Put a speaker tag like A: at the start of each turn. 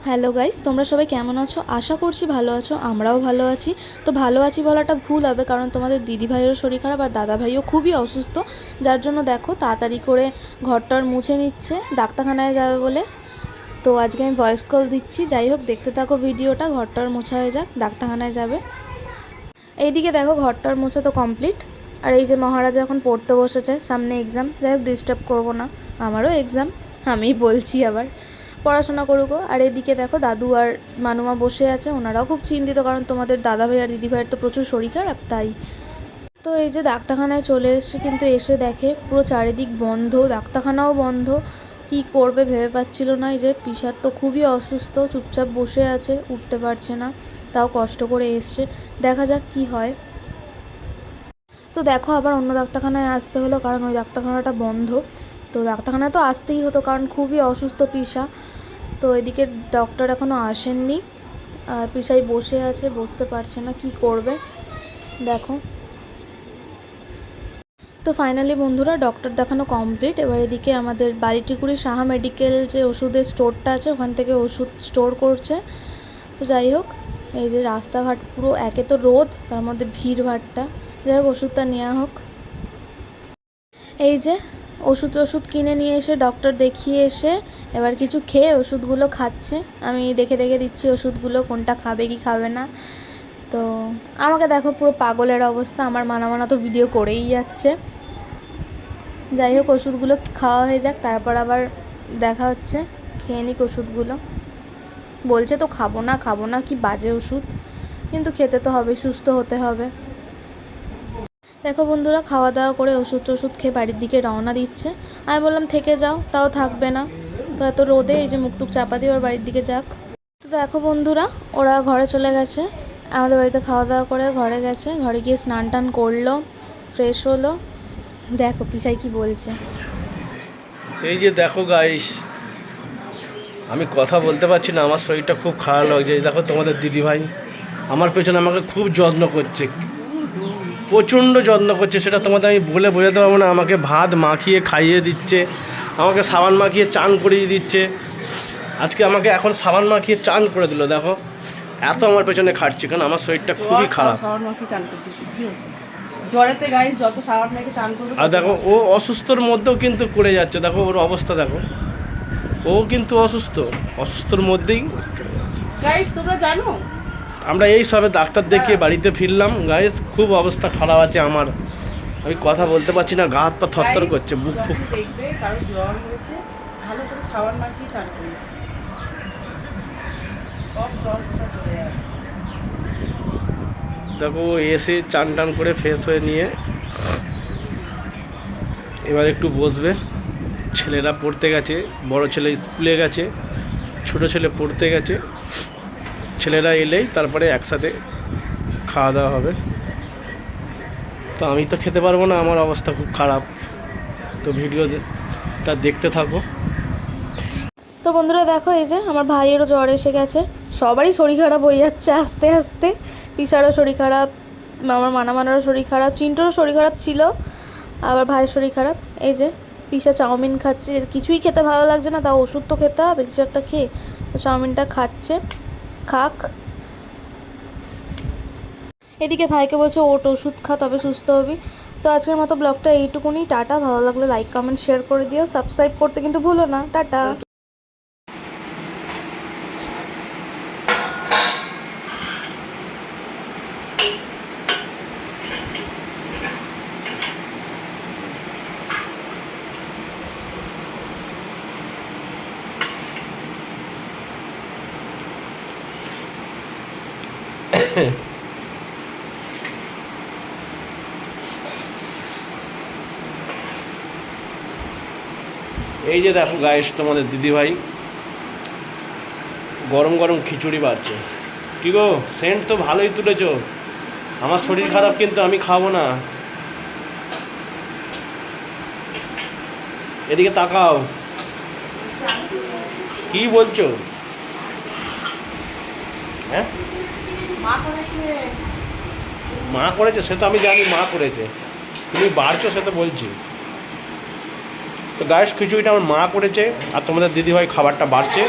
A: Hello guys, তোমরা সবাই কেমন আছো? আশা করছি ভালো আছো। আমরাও ভালো আছি। তো ভালো আছি বলাটা ভুল হবে, কারণ তোমাদের দিদিভাইয়েরও শরীর খারাপ আর দাদাভাইও খুবই অসুস্থ। যার জন্য দেখো তাড়াতাড়ি করে ঘরটার মুছে নিচ্ছে, ডাক্তারখানায় যাবে বলে। তো আজকে আমি ভয়েস কল দিচ্ছি। যাই হোক, দেখতে থাকো ভিডিওটা। ঘরটার মোছা হয়ে যাক, ডাক্তারখানায় যাবে। এইদিকে দেখো ঘরটার মোছা তো কমপ্লিট। আর এই যে মহারাজা এখন পড়তে বসেছে, সামনে এক্সাম। যাই হোক, ডিস্টার্ব করবো না, আমারও এক্সাম, আমিই বলছি আবার। পড়াশোনা করুকো। আর এদিকে দেখো দাদু আর মানুমা বসে আছে, ওনারাও খুব চিন্তিত, কারণ তোমাদের দাদাভাই আর দিদিভাইয়ের তো প্রচুর শরীর খারাপ, তাই। তো এই যে ডাক্তারখানায় চলে এসে, কিন্তু এসে দেখে পুরো চারিদিক বন্ধ, ডাক্তারখানাও বন্ধ। কি করবে ভেবে পাচ্ছিল না। এই যে পিসার তো খুবই অসুস্থ, চুপচাপ বসে আছে, উঠতে পারছে না, তাও কষ্ট করে এসছে। দেখা যাক কি হয়। তো দেখো আবার অন্য ডাক্তারখানায় আসতে হলো, কারণ ওই ডাক্তারখানাটা বন্ধ। তো ডাক্তারখানায় তো আসতেই হতো, কারণ খুবই অসুস্থ পিসা। তো এদিকে ডক্টর এখনও আসেননি, আর পিসাই বসে আছে, বসতে পারছে না, কি করবে দেখো। তো ফাইনালি বন্ধুরা ডক্টর দেখানো কমপ্লিট। এবার এদিকে আমাদের বালিটিকুড়ি সাহা মেডিকেল যে ওষুধের স্টোরটা আছে, ওখান থেকে ওষুধ স্টোর করছে। তো যাই হোক, এই যে রাস্তাঘাট পুরো, একে তো রোদ, তার মধ্যে ভিড়ভাড়টা। যাই হোক, ওষুধটা নেওয়া হোক। এই যে ওষুধ কিনে নিয়ে এসে ডক্টর দেখিয়ে এসে এবার কিছু খেয়ে ওষুধগুলো খাচ্ছে। আমি দেখে দেখে দিচ্ছি ওষুধগুলো, কোনটা খাবে কি খাবে না। তো আমাকে দেখো পুরো পাগলের অবস্থা, আমার মানা তো ভিডিও করেই যাচ্ছে। যাই হোক, ওষুধগুলো খাওয়া হয়ে যাক, তারপর আবার দেখা হচ্ছে। খেয়ে নিক ওষুধগুলো। বলছে তো খাবো না, কি বাজে ওষুধ, কিন্তু খেতে তো হবে, সুস্থ হতে হবে। দেখো বন্ধুরা, খাওয়া দাওয়া করে ওষুধ খেয়ে বাড়ির দিকে রওনা দিচ্ছে। আমি বললাম থেকে যাও, তাও থাকবে না। তো এত রোদে এই যে মুখটুক চাপা দিয়ে ওর বাড়ির দিকে যাক। তো দেখো বন্ধুরা, ওরা ঘরে চলে গেছে, আমাদের বাড়িতে খাওয়া দাওয়া করে ঘরে গেছে। ঘরে গিয়ে স্নান টান করলো, ফ্রেশ হলো। দেখো পিসাই কি বলছে।
B: এই যে দেখো গাইস, আমি কথা বলতে পারছি না, আমার শরীরটা খুব খারাপ লাগছে। দেখো তোমাদের দিদিভাই আমার পেছনে আমাকে খুব যত্ন করছে, প্রচণ্ড যত্ন করছে। সেটা তোমাদের আমি বলে বোঝাতে পারবো না। আমাকে ভাত মাখিয়ে খাইয়ে দিচ্ছে, আমাকে সাবান মাখিয়ে চান করিয়ে দিচ্ছে। আজকে আমাকে এখন সাবান মাখিয়ে চান করে দিল। দেখো এত আমার পেছনে খাটছে, কারণ আমার শরীরটা খুবই খারাপ। আর দেখো ও অসুস্থর মধ্যেও কিন্তু করে যাচ্ছে। দেখো ওর অবস্থা দেখো, ও কিন্তু অসুস্থর মধ্যেই।
C: গাইস তোমরা জানো,
B: আমরা এই সবে ডাক্তার দেখিয়ে বাড়িতে ফিরলাম। গাইস খুব অবস্থা খারাপ আছে আমার, আমি কথা বলতে পারছি না, গা হাত পা থরথর করছে, বুক ফুক।
C: দেখবে কারো জ্বর হয়েছে, ভালো করে সাবান মাখিয়ে চান করবে, সব জ্বর চলে যাবে।
B: দেখো ও এসে চান টান করে ফ্রেশ হয়ে নিয়ে এবার একটু বসবে। ছেলেরা পড়তে গেছে, বড় ছেলে স্কুলে গেছে, ছোট ছেলে পড়তে গেছে। ছেলেরা এলেই তারপরে একসাথে খাওয়া দাওয়া হবে। তো আমি তো খেতে পারবো না, আমার অবস্থা খুব খারাপ। তো ভিডিওটা দেখতে থাকো।
A: তো বন্ধুরা দেখো, এই যে আমার ভাইয়েরও জ্বর এসে গেছে, সবারই শরীর খারাপ হয়ে যাচ্ছে আস্তে আস্তে। পিসারও শরীর খারাপ, আমার মানারও শরীর খারাপ, চিন্টুরও শরীর খারাপ ছিল, আবার ভাইয়ের শরীর খারাপ। এই যে পিসা চাউমিন খাচ্ছে, কিছুই খেতে ভালো লাগছে না, তাও ওষুধ তো খেতে হবে, কিছু একটা খেয়ে। তো চাউমিনটা খাচ্ছে, খাক। এদিকে ভাইকে বলছে ওট, ওষুধ খা, তবে সুস্থ হবি। তো আজকের মতো ব্লগটা এইটুকুনি। টাটা। ভালো লাগলে লাইক কমেন্ট শেয়ার করে দিও, সাবস্ক্রাইব করতে কিন্তু ভুলো না। টাটা।
B: এই যে দেখো গাইস, তোমাদের দিদিভাই গরম গরম খিচুড়ি বাড়ছে। কি গো, সেন্ট তো ভালোই তুলেছো। আমার শরীর খারাপ, কিন্তু আমি খাবো না। এদিকে তাকাও, কি বলছো? হ্যাঁ, মা করেছে, সে তো আমি জানি মা করেছে, তুমি বাড়ছো সে তো বলছি। তো গাইস খিচুড়িটা আমার মা করেছে, আর তোমাদের দিদিভাই খাবারটা বাড়ছে।